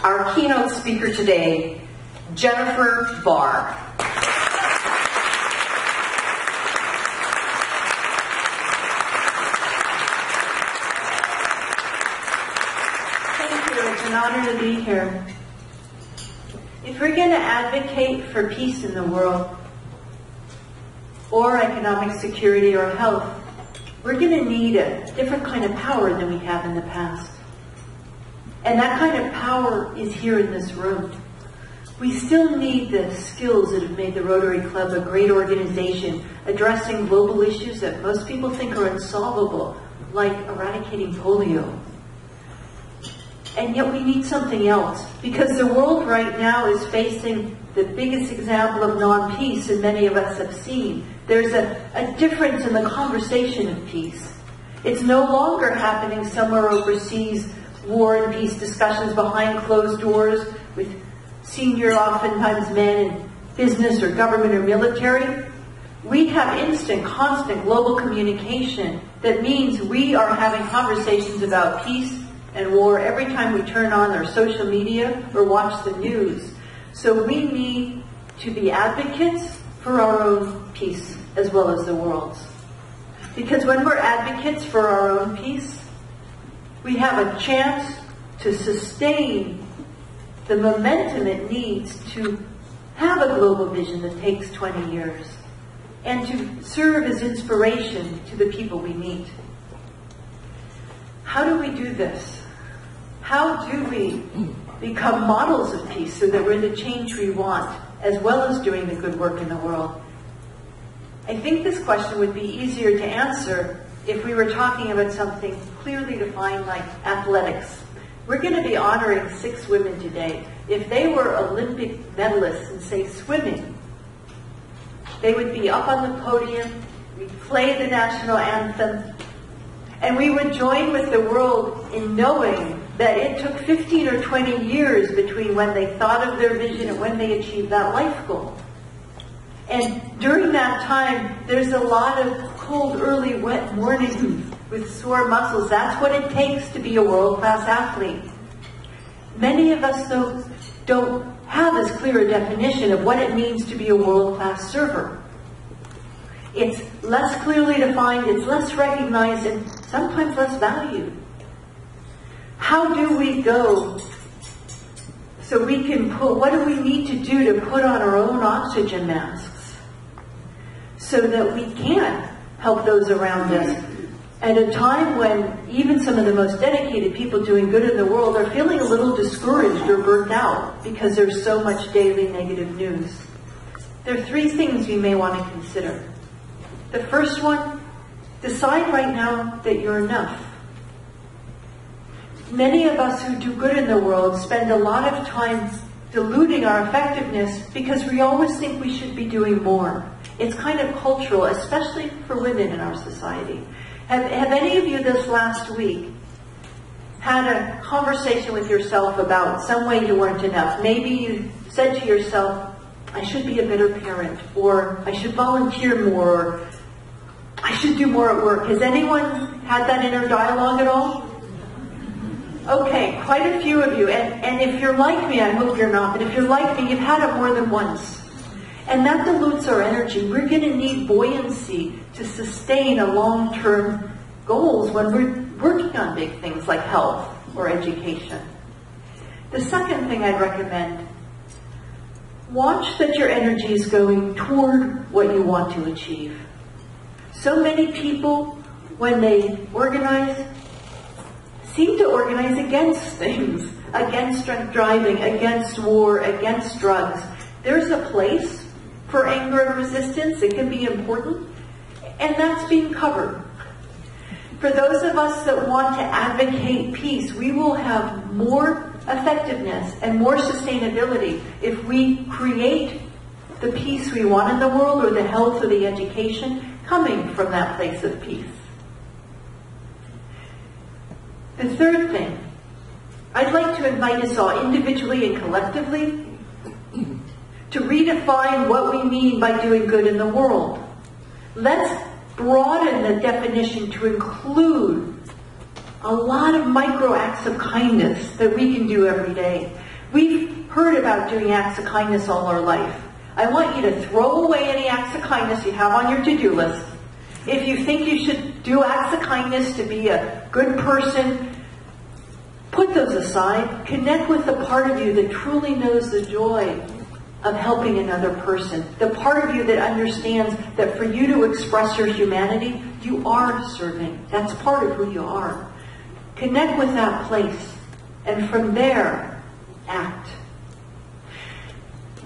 our keynote speaker today, Jennifer Barr. Thank you. It's an honor to be here. If we're going to advocate for peace in the world, or economic security or health, we're going to need a different kind of power than we have in the past. And that kind of power is here in this room. We still need the skills that have made the Rotary Club a great organization, addressing global issues that most people think are unsolvable, like eradicating polio. And yet we need something else, because the world right now is facing the biggest example of non-peace that many of us have seen. There's a difference in the conversation of peace. It's no longer happening somewhere overseas, war and peace discussions behind closed doors with senior, oftentimes men in business or government or military. We have instant, constant global communication that means we are having conversations about peace and war every time we turn on our social media or watch the news. So we need to be advocates for our own peace as well as the world's. Because when we're advocates for our own peace, we have a chance to sustain the momentum it needs to have a global vision that takes 20 years and to serve as inspiration to the people we meet. How do we do this? How do we become models of peace so that we're the change we want, as well as doing the good work in the world? I think this question would be easier to answer if we were talking about something clearly defined like athletics. We're going to be honoring 6 women today. If they were Olympic medalists in, say, swimming, they would be up on the podium, we'd play the national anthem, and we would join with the world in knowing that it took 15 or 20 years between when they thought of their vision and when they achieved that life goal. And during that time, there's a lot of cold, early, wet mornings with sore muscles. That's what it takes to be a world-class athlete. Many of us, though, don't have as clear a definition of what it means to be a world-class server. It's less clearly defined, it's less recognized, and sometimes less valued. How do we go so we can what do we need to do to put on our own oxygen masks so that we can help those around us at a time when even some of the most dedicated people doing good in the world are feeling a little discouraged or burnt out because there's so much daily negative news? There are 3 things we may want to consider. The first one, decide right now that you're enough. Many of us who do good in the world spend a lot of time diluting our effectiveness because we always think we should be doing more. It's kind of cultural, especially for women in our society. Have any of you this last week had a conversation with yourself about some way you weren't enough? Maybe you said to yourself, I should be a better parent, or I should volunteer more, or I should do more at work. Has anyone had that inner dialogue at all? Okay, quite a few of you. And if you're like me, I hope you're not, but if you're like me, you've had it more than once. And that dilutes our energy. We're going to need buoyancy to sustain a long-term goals when we're working on big things like health or education. The second thing I'd recommend, watch that your energy is going toward what you want to achieve. So many people, when they organize, seem to organize against things, against drunk driving, against war, against drugs. There's a place for anger and resistance. It can be important, and that's being covered. For those of us that want to advocate peace, we will have more effectiveness and more sustainability if we create the peace we want in the world, or the health or the education coming from that place of peace. The third thing, I'd like to invite us all individually and collectively to redefine what we mean by doing good in the world. Let's broaden the definition to include a lot of micro acts of kindness that we can do every day. We've heard about doing acts of kindness all our life. I want you to throw away any acts of kindness you have on your to-do list. If you think you should do acts of kindness to be a good person, put those aside. Connect with the part of you that truly knows the joy of helping another person. The part of you that understands that for you to express your humanity, you are serving. That's part of who you are. Connect with that place, and from there, act.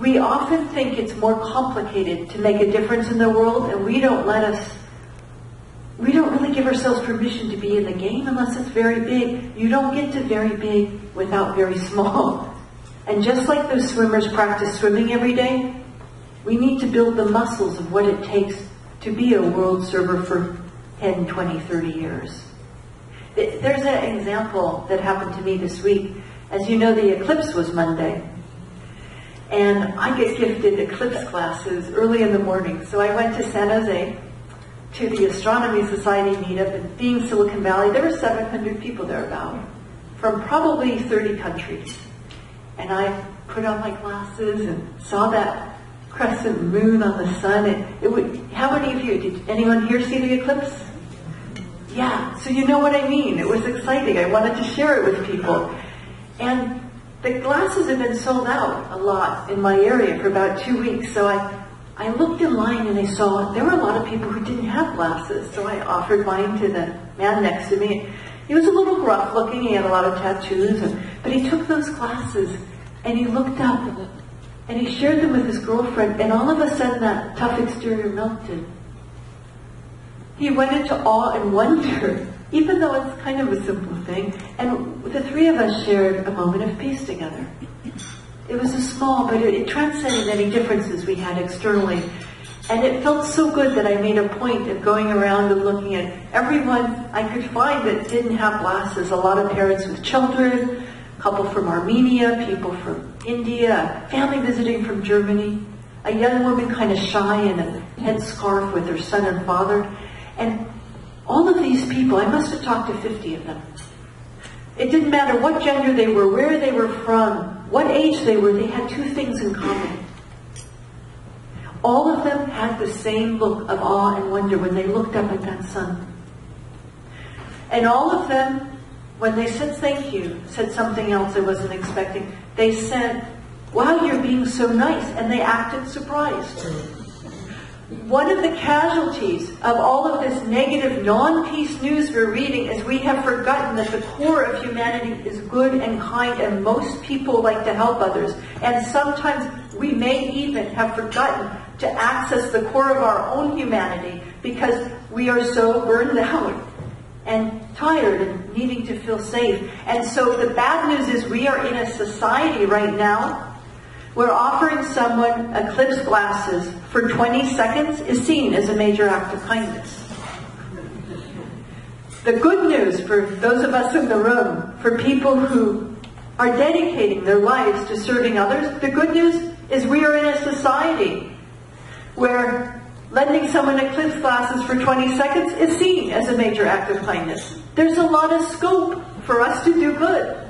We often think it's more complicated to make a difference in the world, and we don't really give ourselves permission to be in the game unless it's very big. You don't get to very big without very small. And just like those swimmers practice swimming every day, we need to build the muscles of what it takes to be a world server for 10, 20, 30 years. There's an example that happened to me this week. As you know, the eclipse was Monday. And I get gifted eclipse classes early in the morning. So I went to San Jose to the Astronomy Society meetup, and being Silicon Valley, there were 700 people thereabout from probably 30 countries. And I put on my glasses and saw that crescent moon on the sun. How many of you, did anyone here see the eclipse? Yeah, so you know what I mean. It was exciting. I wanted to share it with people. And the glasses have been sold out a lot in my area for about 2 weeks. So I looked in line and I saw there were a lot of people who didn't have glasses. So I offered mine to the man next to me. He was a little gruff looking. He had a lot of tattoos. But he took those glasses and he looked up and he shared them with his girlfriend. And all of a sudden that tough exterior melted. He went into awe and wonder, even though it's kind of a simple thing. And the three of us shared a moment of peace together. It was a small, but it transcended any differences we had externally. And it felt so good that I made a point of going around and looking at everyone I could find that didn't have glasses. A lot of parents with children, a couple from Armenia, people from India, a family visiting from Germany, a young woman kind of shy in a headscarf with her son and father. And all of these people, I must have talked to 50 of them. It didn't matter what gender they were, where they were from, what age they were, they had two things in common. All of them had the same look of awe and wonder when they looked up at that sun. And all of them, when they said thank you, said something else I wasn't expecting. They said, wow, you're being so nice, and they acted surprised. One of the casualties of all of this negative, non-peace news we're reading is we have forgotten that the core of humanity is good and kind, and most people like to help others. And sometimes we may even have forgotten to access the core of our own humanity because we are so burned out and tired and needing to feel safe. And so the bad news is we are in a society right now where offering someone eclipse glasses for 20 seconds is seen as a major act of kindness. The good news for those of us in the room, for people who are dedicating their lives to serving others, the good news is we are in a society where lending someone eclipse glasses for 20 seconds is seen as a major act of kindness. There's a lot of scope for us to do good.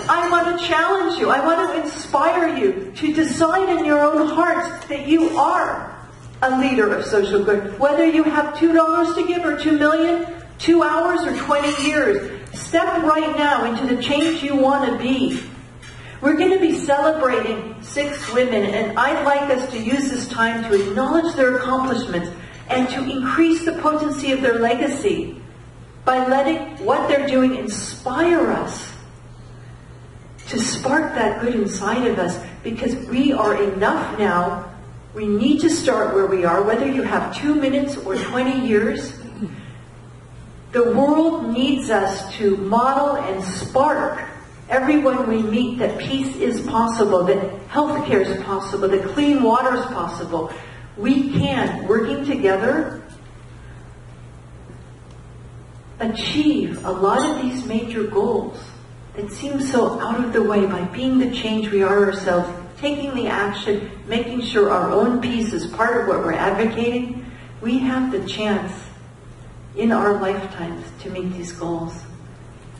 I want to challenge you. I want to inspire you to decide in your own hearts that you are a leader of social good. Whether you have $2 to give or $2 million, 2 hours or 20 years, step right now into the change you want to be. We're going to be celebrating 6 women, and I'd like us to use this time to acknowledge their accomplishments and to increase the potency of their legacy by letting what they're doing inspire us to spark that good inside of us, because we are enough now. We need to start where we are, whether you have 2 minutes or 20 years. The world needs us to model and spark everyone we meet that peace is possible, that healthcare is possible, that clean water is possible. We can, working together, achieve a lot of these major goals that seem so out of the way by being the change we are ourselves, taking the action, making sure our own peace is part of what we're advocating. We have the chance in our lifetimes to meet these goals.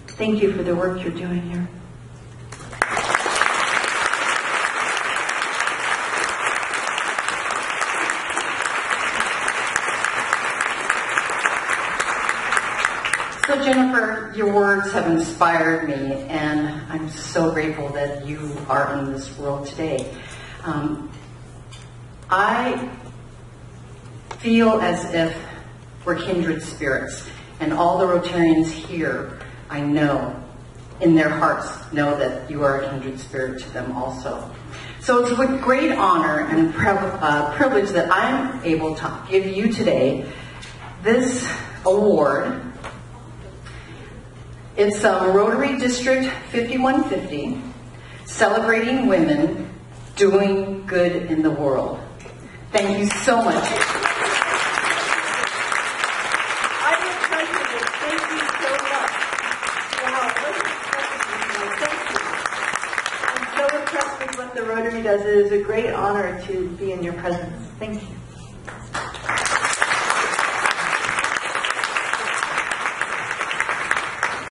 Thank you for the work you're doing here. So Jennifer, your words have inspired me, and I'm so grateful that you are in this world today. I feel as if we're kindred spirits, and all the Rotarians here, I know, in their hearts, know that you are a kindred spirit to them also. So it's with great honor and privilege that I'm able to give you today this award. It's Rotary District 5150, celebrating women doing good in the world. Thank you so much. I'm impressed with it. Thank you so much. Wow, what an impressive. Thank you. I'm so impressed with what the Rotary does. It is a great honor to be in your presence. Thank you.